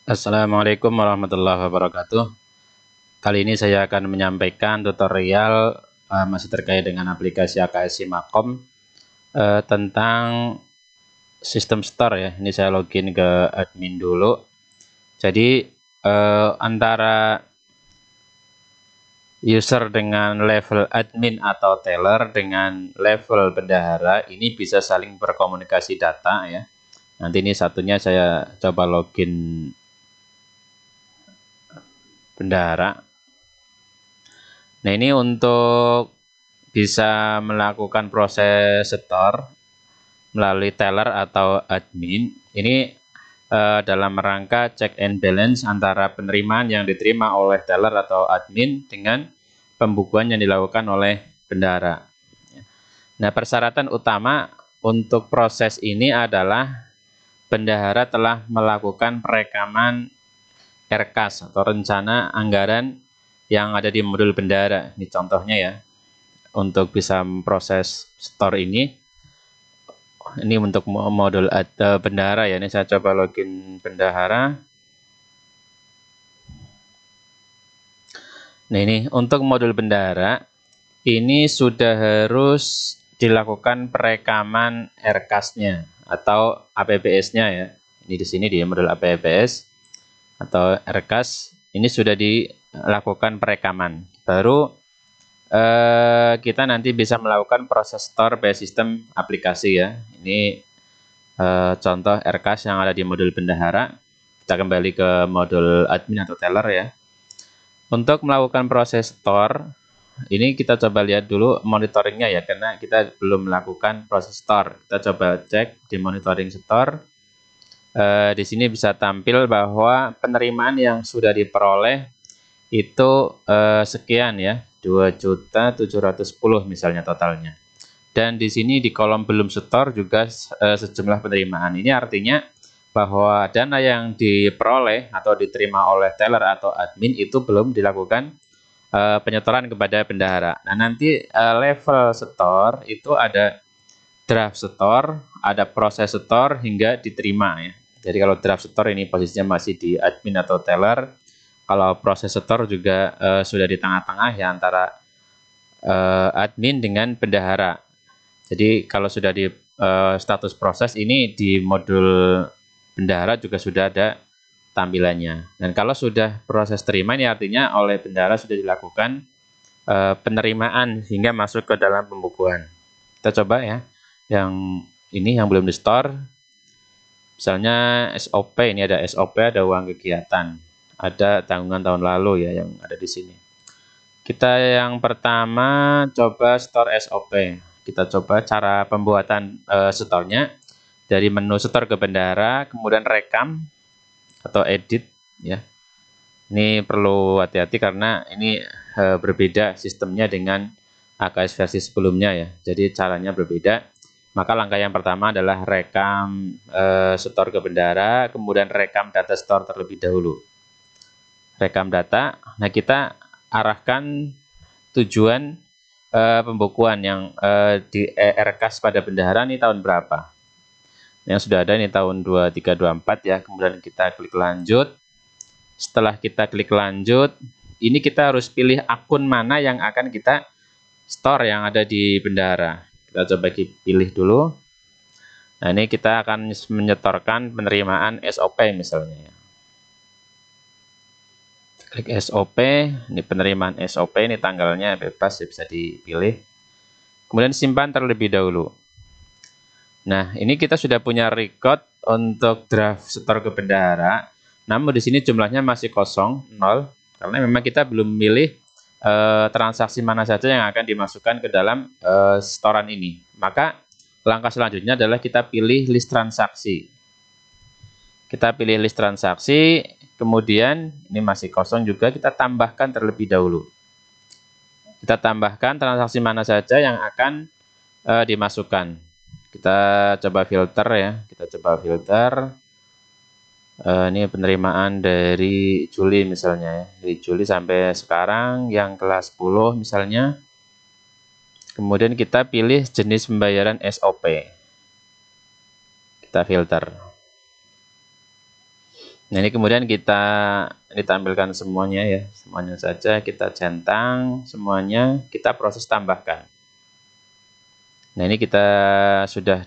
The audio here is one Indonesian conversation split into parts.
Assalamualaikum warahmatullahi wabarakatuh. Kali ini saya akan menyampaikan tutorial masih terkait dengan aplikasi AKS Simakom tentang sistem store ya. Ini saya login ke admin dulu. Jadi antara user dengan level admin atau teller dengan level bendahara ini bisa saling berkomunikasi data ya. Nanti ini satunya saya coba login bendahara. Nah, ini untuk bisa melakukan proses store melalui teller atau admin. Ini dalam rangka check and balance antara penerimaan yang diterima oleh teller atau admin dengan pembukuan yang dilakukan oleh bendahara. Nah, persyaratan utama untuk proses ini adalah bendahara telah melakukan perekaman RKAS atau rencana anggaran yang ada di modul bendahara. Ini contohnya ya. Untuk bisa memproses store ini untuk modul bendahara ya. Ini saya coba login bendahara. Nah, ini untuk modul bendahara ini sudah harus dilakukan perekaman RKAS-nya atau APBS-nya ya. Ini di sini di modul APBS atau RKAS ini sudah dilakukan perekaman. Baru kita nanti bisa melakukan proses store by sistem aplikasi ya. Ini contoh RKAS yang ada di modul bendahara. Kita kembali ke modul admin atau teller ya. Untuk melakukan proses store, ini kita coba lihat dulu monitoringnya ya, karena kita belum melakukan proses store. Kita coba cek di monitoring store. Di sini bisa tampil bahwa penerimaan yang sudah diperoleh itu sekian ya, 2.710 misalnya totalnya. Dan di sini di kolom belum setor juga sejumlah penerimaan. Ini artinya bahwa dana yang diperoleh atau diterima oleh teller atau admin itu belum dilakukan penyetoran kepada bendahara. Nah, nanti level setor itu ada draft setor, ada proses setor hingga diterima ya. Jadi kalau draft setor ini posisinya masih di admin atau teller. Kalau proses setor juga sudah di tengah-tengah ya antara admin dengan bendahara. Jadi kalau sudah di status proses ini di modul bendahara juga sudah ada tampilannya. Dan kalau sudah proses terima ini artinya oleh bendahara sudah dilakukan penerimaan hingga masuk ke dalam pembukuan. Kita coba ya, yang ini yang belum di store. Misalnya SOP, ini ada SOP, ada uang kegiatan, ada tanggungan tahun lalu ya yang ada di sini. Kita yang pertama coba store SOP. Kita coba cara pembuatan store-nya dari menu store ke bendahara, kemudian rekam atau edit ya. Ini perlu hati-hati karena ini berbeda sistemnya dengan AKS versi sebelumnya ya. Jadi caranya berbeda. Maka langkah yang pertama adalah rekam store ke bendahara, kemudian rekam data store terlebih dahulu. Rekam data. Nah, kita arahkan tujuan pembukuan yang di RKAS pada bendahara ini tahun berapa. Yang sudah ada ini tahun 2324 ya. Kemudian kita klik lanjut. Setelah kita klik lanjut, ini kita harus pilih akun mana yang akan kita store yang ada di bendahara. Kita coba pilih dulu. Nah, ini kita akan menyetorkan penerimaan SOP misalnya ya. Klik SOP, ini penerimaan SOP, ini tanggalnya bebas ya, bisa dipilih. Kemudian simpan terlebih dahulu. Nah, ini kita sudah punya record untuk draft setor ke bendahara. Namun di sini jumlahnya masih kosong, 0, karena memang kita belum memilih transaksi mana saja yang akan dimasukkan ke dalam setoran ini. Maka langkah selanjutnya adalah kita pilih list transaksi. Kita pilih list transaksi, kemudian ini masih kosong juga, kita tambahkan terlebih dahulu. Kita tambahkan transaksi mana saja yang akan dimasukkan. Kita coba filter ya, kita coba filter. Ini penerimaan dari Juli misalnya ya, dari Juli sampai sekarang yang kelas 10 misalnya. Kemudian kita pilih jenis pembayaran SOP. Kita filter. Nah, ini kemudian kita ditampilkan semuanya ya, semuanya saja kita centang, semuanya kita proses tambahkan. Nah, ini kita sudah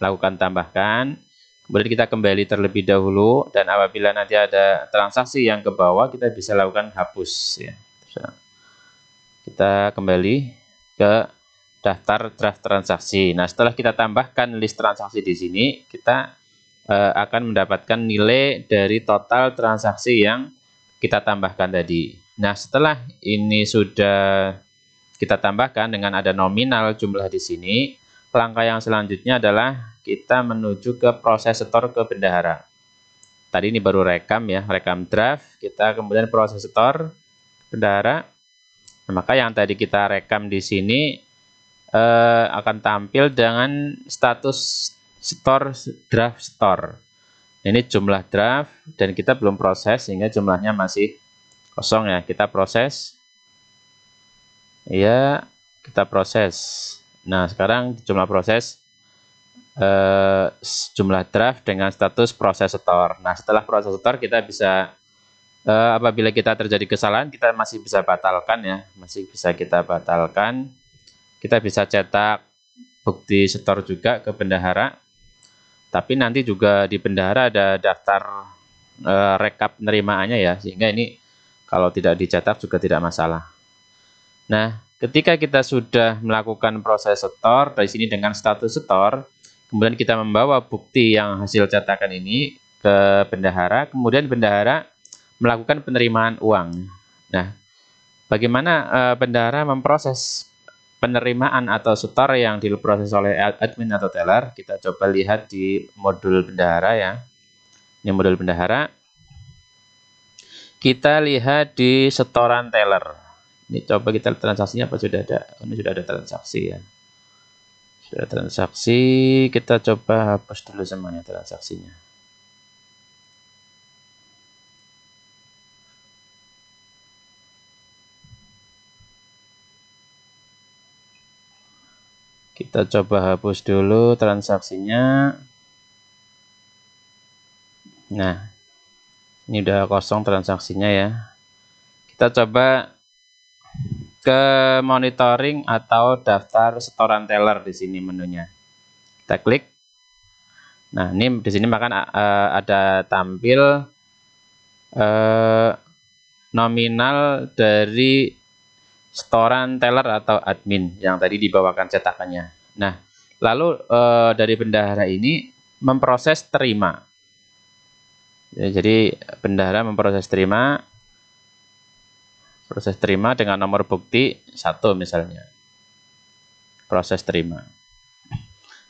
lakukan tambahkan, kemudian kita kembali terlebih dahulu, dan apabila nanti ada transaksi yang ke bawah, kita bisa lakukan hapus ya. Kita kembali ke daftar draft transaksi. Nah, setelah kita tambahkan list transaksi di sini, kita akan mendapatkan nilai dari total transaksi yang kita tambahkan tadi. Nah, setelah ini sudah kita tambahkan dengan ada nominal jumlah di sini, langkah yang selanjutnya adalah kita menuju ke proses setor ke bendahara. Tadi ini baru rekam ya, rekam draft, kita kemudian proses setor bendahara. Nah, maka yang tadi kita rekam di sini akan tampil dengan status store draft store. Ini jumlah draft dan kita belum proses sehingga jumlahnya masih kosong ya. Kita proses. Ya, kita proses. Nah, sekarang jumlah proses jumlah draft dengan status proses store. Nah, setelah proses store kita bisa apabila kita terjadi kesalahan kita masih bisa batalkan ya, masih bisa kita batalkan. Kita bisa cetak bukti setor juga ke bendahara. Tapi nanti juga di bendahara ada daftar rekap penerimaannya ya, sehingga ini kalau tidak dicetak juga tidak masalah. Nah, ketika kita sudah melakukan proses setor dari sini dengan status setor, kemudian kita membawa bukti yang hasil cetakan ini ke bendahara, kemudian bendahara melakukan penerimaan uang. Nah, bagaimana bendahara memproses penerimaan atau setor yang diproses oleh admin atau teller? Kita coba lihat di modul bendahara ya. Ini modul bendahara. Kita lihat di setoran teller. Ini coba kita lihat transaksinya apa sudah ada. Ini sudah ada transaksi ya. Sudah ada transaksi, kita coba hapus dulu semuanya transaksinya. Kita coba hapus dulu transaksinya. Nah, ini udah kosong transaksinya ya. Kita coba ke monitoring atau daftar setoran teller di sini menunya. Kita klik. Nah, ini di sini maka ada tampil nominal dari setoran teller atau admin yang tadi dibawakan cetakannya. Nah, lalu dari bendahara ini memproses terima. Ya, jadi bendahara memproses terima, proses terima dengan nomor bukti 1 misalnya. Proses terima.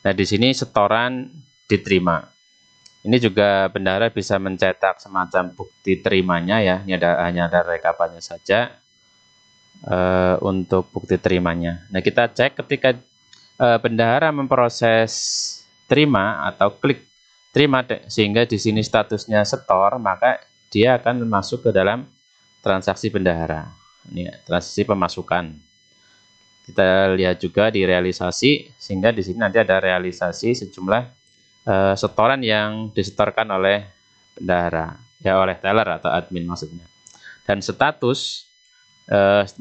Nah, di sini setoran diterima. Ini juga bendahara bisa mencetak semacam bukti terimanya ya. Ini hanya ada rekapannya saja. Untuk bukti terimanya. Nah, kita cek ketika bendahara memproses terima atau klik terima sehingga di sini statusnya setor, maka dia akan masuk ke dalam transaksi bendahara. Ini transaksi pemasukan. Kita lihat juga di realisasi sehingga di sini nanti ada realisasi sejumlah setoran yang disetorkan oleh bendahara, ya oleh teller atau admin maksudnya. Dan status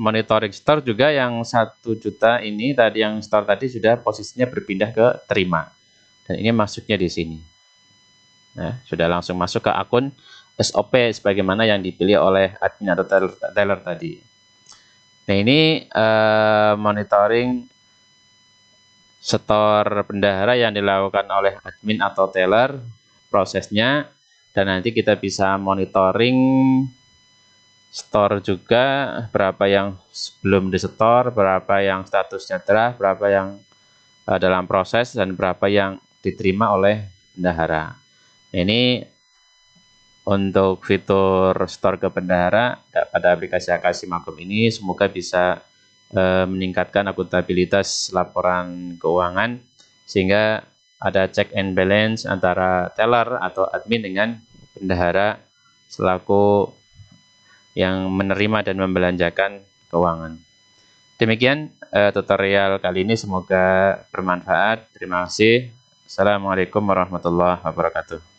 monitoring store juga yang 1 juta ini tadi yang store tadi sudah posisinya berpindah ke terima dan ini masuknya di sini. Nah, sudah langsung masuk ke akun SOP sebagaimana yang dipilih oleh admin atau teller tadi. Nah, ini monitoring setor bendahara yang dilakukan oleh admin atau teller prosesnya, dan nanti kita bisa monitoring store juga berapa yang belum disetor, berapa yang statusnya draft, berapa yang dalam proses, dan berapa yang diterima oleh bendahara. Ini untuk fitur store ke bendahara pada aplikasi Akasi Makom ini semoga bisa meningkatkan akuntabilitas laporan keuangan sehingga ada check and balance antara teller atau admin dengan bendahara selaku yang menerima dan membelanjakan keuangan. Demikian tutorial kali ini, semoga bermanfaat. Terima kasih. Assalamualaikum warahmatullahi wabarakatuh.